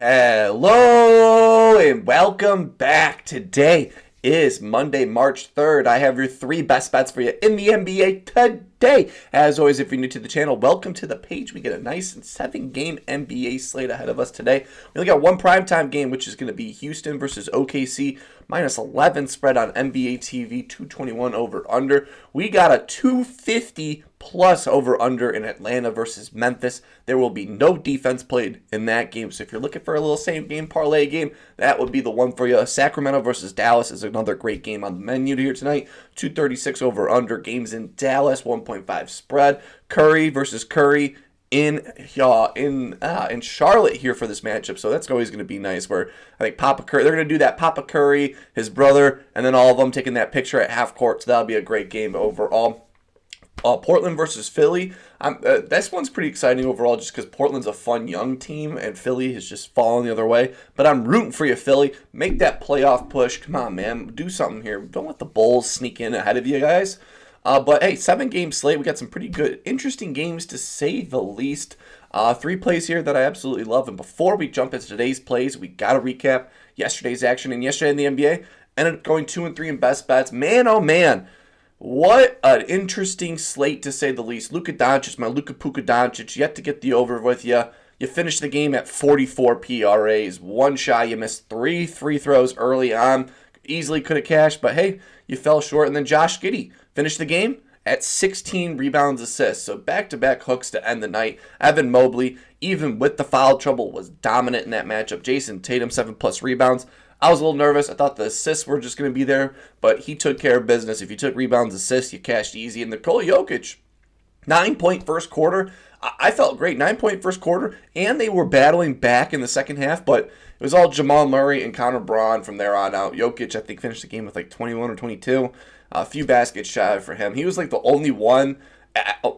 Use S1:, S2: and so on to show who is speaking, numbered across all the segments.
S1: Hello and welcome back. Today is Monday, March 3rd. I have your three best bets for you in the NBA today. As always, if you're new to the channel, welcome to the page. We get a nice 7-game NBA slate ahead of us today. We only got one primetime game, which is going to be Houston versus OKC. -11 spread on NBA TV, 221 over under. We got a 250 plus over under in Atlanta versus Memphis. There will be no defense played in that game. So if you're looking for a little same game parlay game, that would be the one for you. Sacramento versus Dallas is another great game on the menu here tonight. 236 over under. Games in Dallas, 1.5 spread. Curry versus Curry in Charlotte here for this matchup, so that's always going to be nice. Where I think Papa Curry, they're going to do that. Papa Curry, his brother, and then all of them taking that picture at half court. So that'll be a great game overall. Portland versus Philly. This one's pretty exciting overall, just because Portland's a fun young team and Philly has just fallen the other way. But I'm rooting for you, Philly. Make that playoff push. Come on, man, do something here. Don't let the Bulls sneak in ahead of you guys. But hey, 7-game slate. We got some pretty good, interesting games to say the least. 3 plays here that I absolutely love. And before we jump into today's plays, we got to recap yesterday's action. And yesterday in the NBA, ended up going 2-3 in best bets. Man, oh man, what an interesting slate to say the least. Luka Doncic, my Luka Puka Doncic, yet to get the over with you. You finished the game at 44 PRAs. One shot, you missed 3 free throws early on. Easily could have cashed, but hey, you fell short. And then Josh Giddey finished the game at 16 rebounds, assists. So back-to-back hooks to end the night. Evan Mobley, even with the foul trouble, was dominant in that matchup. Jason Tatum, 7+ rebounds. I was a little nervous. I thought the assists were just going to be there, but he took care of business. If you took rebounds, assists, you cashed easy. And Nikola Jokic, 9-point first quarter. I felt great. 9-point first quarter, and they were battling back in the second half, but it was all Jamal Murray and Connor Braun from there on out. Jokic, I think, finished the game with like 21 or 22. A few baskets shy for him. He was like the only one.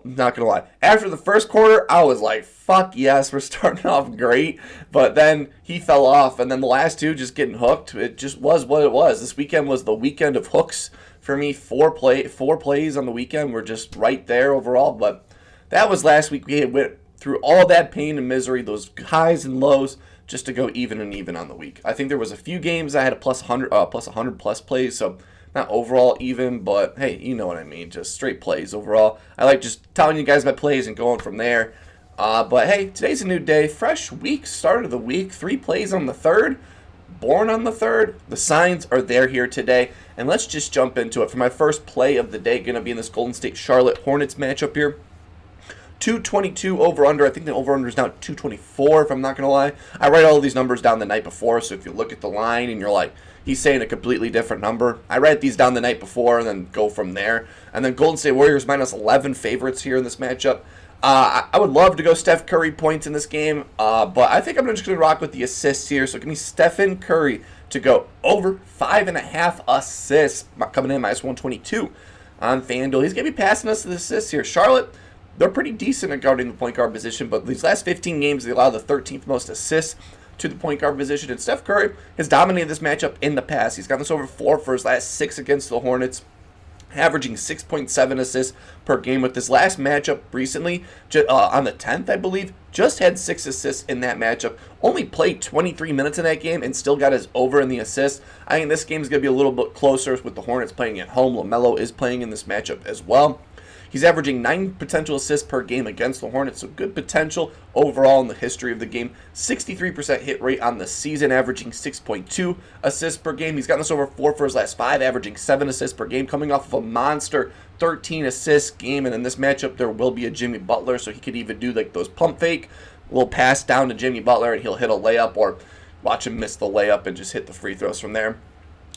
S1: Not going to lie. After the first quarter, I was like, fuck yes, we're starting off great. But then he fell off, and then the last two just getting hooked. It just was what it was. This weekend was the weekend of hooks for me. Four plays on the weekend were just right there overall. But that was last week. We went through all that pain and misery, those highs and lows, just to go even and even on the week. I think there was a few games I had a plus 100 plus plays, so not overall even, but hey, you know what I mean. Just straight plays overall. I like just telling you guys my plays and going from there. But hey, today's a new day. Fresh week, start of the week. 3 plays on the 3rd. Born on the 3rd. The signs are there here today. And let's just jump into it. For my first play of the day, going to be in this Golden State Charlotte Hornets matchup here. 222 over under. I think the over under is now 224, if I'm not going to lie. I write all of these numbers down the night before, so if you look at the line and you're like, he's saying a completely different number, I write these down the night before and then go from there. And then Golden State Warriors -11 favorites here in this matchup. I would love to go Steph Curry points in this game, but I think I'm just going to rock with the assists here. So give me Stephen Curry to go over 5.5 assists, coming in -122 on FanDuel. He's going to be passing us the assists here. Charlotte, they're pretty decent at guarding the point guard position, but these last 15 games, they allow the 13th most assists to the point guard position. And Steph Curry has dominated this matchup in the past. He's gotten this over 4 for his last 6 against the Hornets, averaging 6.7 assists per game. With this last matchup recently, on the 10th, I believe, just had 6 assists in that matchup. Only played 23 minutes in that game and still got his over in the assists. I think this game is going to be a little bit closer with the Hornets playing at home. LaMelo is playing in this matchup as well. He's averaging 9 potential assists per game against the Hornets, so good potential overall in the history of the game. 63% hit rate on the season, averaging 6.2 assists per game. He's gotten this over 4 for his last 5, averaging 7 assists per game, coming off of a monster 13 assist game. And in this matchup, there will be a Jimmy Butler, so he could even do like those pump fake, little pass down to Jimmy Butler, and he'll hit a layup, or watch him miss the layup and just hit the free throws from there.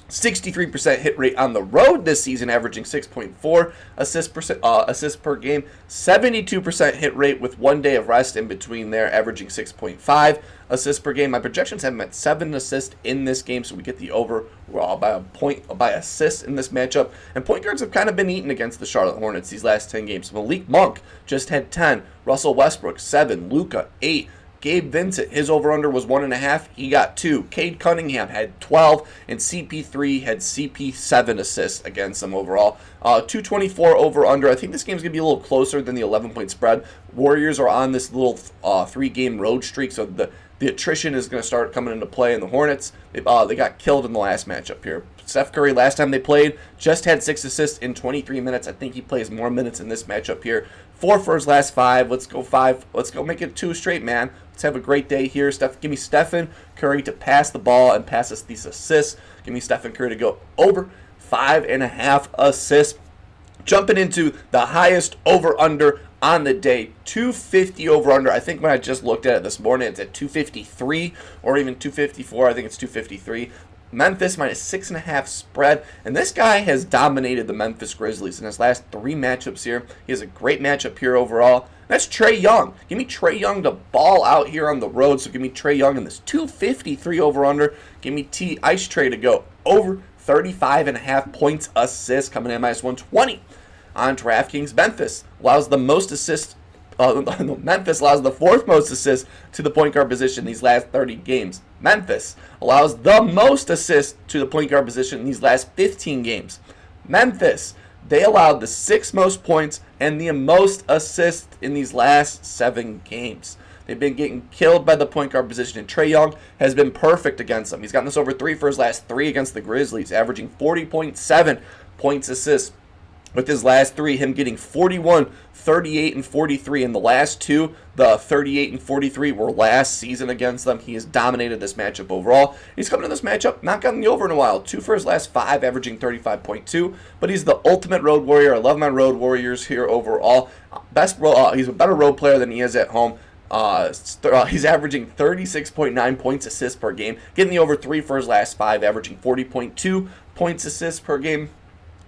S1: 63% hit rate on the road this season, averaging 6.4 assists per game. 72% hit rate with 1 day of rest in between there, averaging 6.5 assists per game. My projections have him at 7 assists in this game, so we get the over by assist in this matchup. And point guards have kind of been eaten against the Charlotte Hornets these last 10 games. Malik Monk just had 10. Russell Westbrook, 7. Luka, 8. Gabe Vincent, his over-under was 1.5. He got 2. Cade Cunningham had 12. And CP3 had CP7 assists against them overall. 224 over-under. I think this game's going to be a little closer than the 11-point spread. Warriors are on this little 3-game road streak, so the attrition is going to start coming into play in the Hornets. They got killed in the last matchup here. Steph Curry, last time they played, just had 6 assists in 23 minutes. I think he plays more minutes in this matchup here. 4 for his last 5. Let's go 5. Let's go make it 2 straight, man. Let's have a great day here. Give me Stephen Curry to pass the ball and pass us these assists. Give me Stephen Curry to go over 5.5 assists. Jumping into the highest over-under on the day, 250 over-under. I think when I just looked at it this morning, it's at 253 or even 254. I think it's 253. Memphis minus 6.5 spread. And this guy has dominated the Memphis Grizzlies in his last 3 matchups here. He has a great matchup here overall. That's Trae Young. Give me Trae Young to ball out here on the road. So give me Trae Young in this 253 over-under. Give me Ice Trae to go over 35.5 points assists, coming in minus 120 on DraftKings. Memphis allows the most assists. Memphis allows the 4th most assists to the point guard position these last 30 games. Memphis allows the most assists to the point guard position in these last 15 games. Memphis, they allowed the 6th most points and the most assists in these last 7 games. They've been getting killed by the point guard position, and Trae Young has been perfect against them. He's gotten this over 3 for his last 3 against the Grizzlies, averaging 40.7 points assists. With his last 3, him getting 41, 38, and 43. In the last 2, the 38 and 43 were last season against them. He has dominated this matchup overall. He's coming to this matchup, not gotten the over in a while. 2 for his last 5, averaging 35.2. But he's the ultimate road warrior. I love my road warriors here overall. He's a better road player than he is at home. He's averaging 36.9 points assists per game. Getting the over 3 for his last 5, averaging 40.2 points assists per game.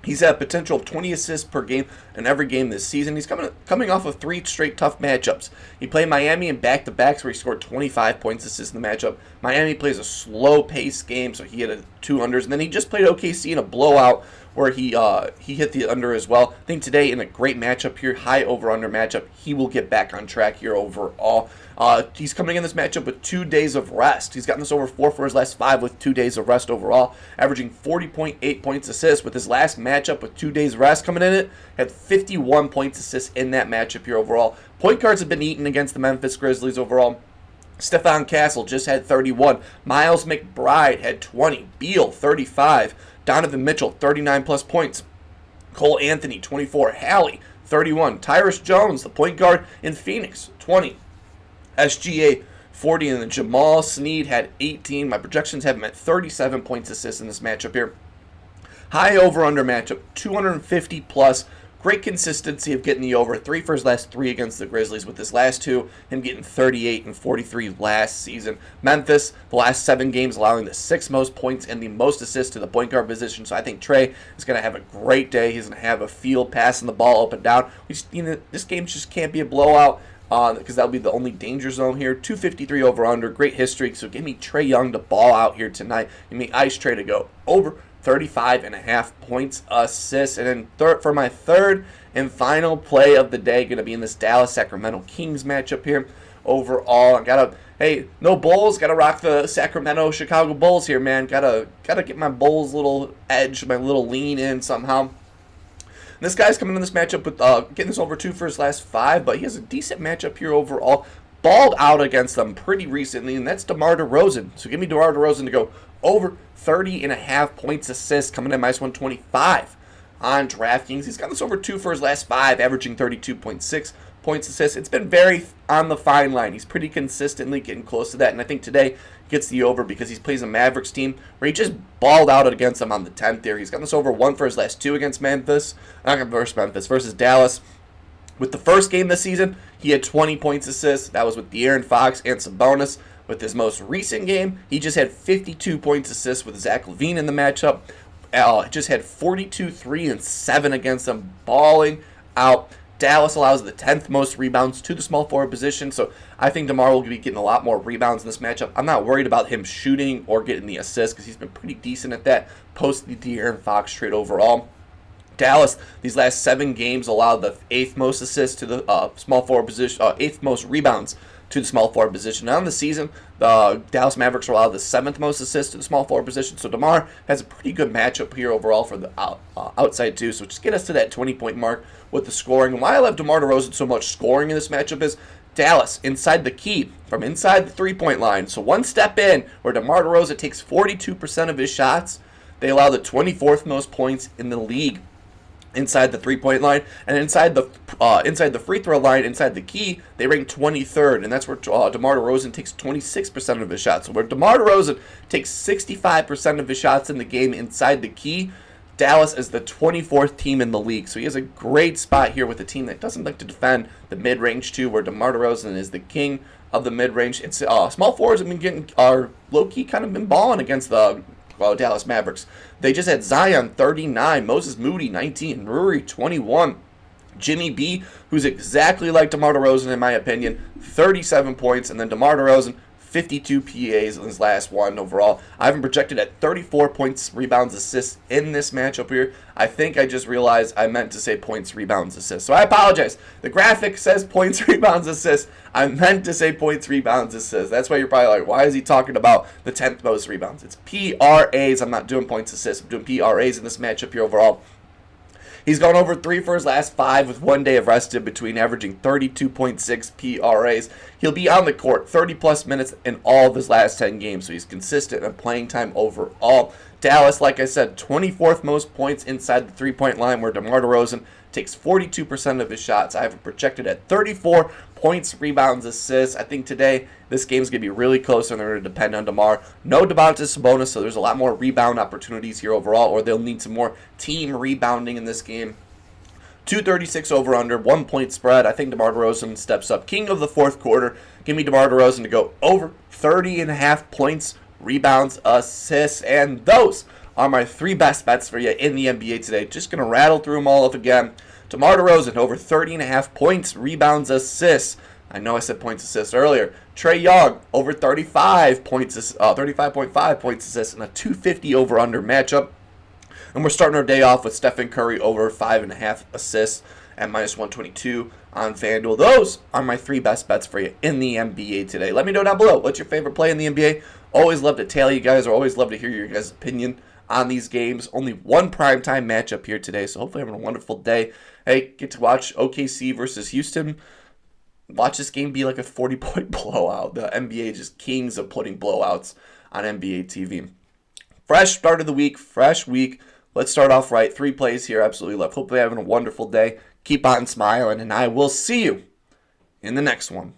S1: He's had a potential of 20 assists per game in every game this season. He's coming off of 3 straight tough matchups. He played Miami in back-to-backs where he scored 25 points assists in the matchup. Miami plays a slow-paced game, so he had 2 unders. And then he just played OKC in a blowout where he hit the under as well. I think today in a great matchup here, high over-under matchup, he will get back on track here overall. He's coming in this matchup with 2 days of rest. He's gotten this over 4 for his last 5 with 2 days of rest overall, averaging 40.8 points assists. With his last matchup with 2 days rest coming in it, had 51 points assists in that matchup here overall. Point guards have been eaten against the Memphis Grizzlies overall. Stephon Castle just had 31. Miles McBride had 20. Beal, 35. Donovan Mitchell, 39-plus points. Cole Anthony, 24. Hallie, 31. Tyrus Jones, the point guard in Phoenix, 20. SGA, 40. And then Jamal Sneed had 18. My projections have him at 37 points assists in this matchup here. High over-under matchup, 250-plus. Great consistency of getting the over. 3 for his last 3 against the Grizzlies. With his last 2, him getting 38 and 43 last season. Memphis, the last 7 games, allowing the 6th most points and the most assists to the point guard position. So I think Trae is going to have a great day. He's going to have a field passing the ball up and down. This game just can't be a blowout because that'll be the only danger zone here. 253 over under. Great history. So give me Trae Young to ball out here tonight. Give me Ice Trae to go over 35.5 points assists. And then for my third and final play of the day, going to be in this Dallas-Sacramento Kings matchup here. Overall, no Bulls. Got to rock the Sacramento Chicago Bulls here, man. Gotta get my Bulls little edge, my little lean in somehow. This guy's coming in this matchup with getting this over 2 for his last 5, but he has a decent matchup here overall. Balled out against them pretty recently, and that's DeMar DeRozan. So give me DeMar DeRozan to go over 30.5 points assists, coming in minus 125 on DraftKings. He's got this over 2 for his last 5, averaging 32.6 points assists. It's been very on the fine line. He's pretty consistently getting close to that, and I think today he gets the over because he plays a Mavericks team where he just balled out against them on the 10th there. He's got this over 1 for his last 2 against versus Dallas. With the first game this season, he had 20 points assists. That was with De'Aaron Fox and Sabonis. With his most recent game, he just had 52 points assists with Zach LaVine in the matchup. Just had 42, 3, and 7 against them, balling out. Dallas allows the 10th most rebounds to the small forward position, so I think DeMar will be getting a lot more rebounds in this matchup. I'm not worried about him shooting or getting the assists because he's been pretty decent at that post the De'Aaron Fox trade overall. Dallas, these last 7 games, allowed the 8th most assists to the small forward position, 8th most rebounds to the small forward position. Now in the season, the Dallas Mavericks allowed the 7th most assists to the small forward position. So DeMar has a pretty good matchup here overall for the outside too. So just get us to that 20-point mark with the scoring. And why I love DeMar DeRozan so much scoring in this matchup is Dallas inside the key from inside the three-point line. So one step in where DeMar DeRozan takes 42% of his shots. They allow the 24th most points in the league inside the three-point line, and inside the free throw line, inside the key, they rank 23rd, and that's where DeMar DeRozan takes 26% of his shots. So where DeMar DeRozan takes 65% of his shots in the game inside the key, Dallas is the 24th team in the league. So he has a great spot here with a team that doesn't like to defend the mid-range too, where DeMar DeRozan is the king of the mid-range. It's small forwards have been low-key kind of been balling against the Dallas Mavericks. They just had Zion 39, Moses Moody 19, Ruri 21, Jimmy B, who's exactly like DeMar DeRozan in my opinion, 37 points, and then DeMar DeRozan 52 PAs in his last one overall. I have him projected at 34 points, rebounds, assists in this matchup here. I think I just realized I meant to say points, rebounds, assists. So I apologize. The graphic says points, rebounds, assists. I meant to say points, rebounds, assists. That's why you're probably like, why is he talking about the 10th most rebounds? It's PRAs. I'm not doing points, assists. I'm doing PRAs in this matchup here overall. He's gone over 3 for his last 5 with 1 day of rest in between, averaging 32.6 PRAs. He'll be on the court 30-plus minutes in all of his last 10 games, so he's consistent in playing time overall. Dallas, like I said, 24th most points inside the three-point line, where DeMar DeRozan takes 42% of his shots. I have it projected at 34 points, rebounds, assists. I think today this game's going to be really close, and they're going to depend on DeMar. No Domantas Sabonis, so there's a lot more rebound opportunities here overall, or they'll need some more team rebounding in this game. 236 over-under, 1 point spread. I think DeMar DeRozan steps up. King of the fourth quarter. Give me DeMar DeRozan to go over 30.5 points, rebounds, assists, and those are my 3 best bets for you in the NBA today. Just going to rattle through them all up again. DeMar DeRozan over 30.5 points, rebounds, assists. I know I said points, assists earlier. Trae Young over 35 points, 35.5 points, assists, and a 250 over/under matchup. And we're starting our day off with Steph Curry over 5.5 assists at -122 on FanDuel. Those are my 3 best bets for you in the NBA today. Let me know down below. What's your favorite play in the NBA? Always love to tell you guys, or always love to hear your guys' opinion on these games. Only one primetime matchup here today, so hopefully having a wonderful day. Hey, get to watch OKC versus Houston. Watch this game be like a 40-point blowout. The NBA just kings of putting blowouts on NBA TV. Fresh start of the week, fresh week. Let's start off right. 3 plays here, absolutely love. Hopefully having a wonderful day. Keep on smiling, and I will see you in the next one.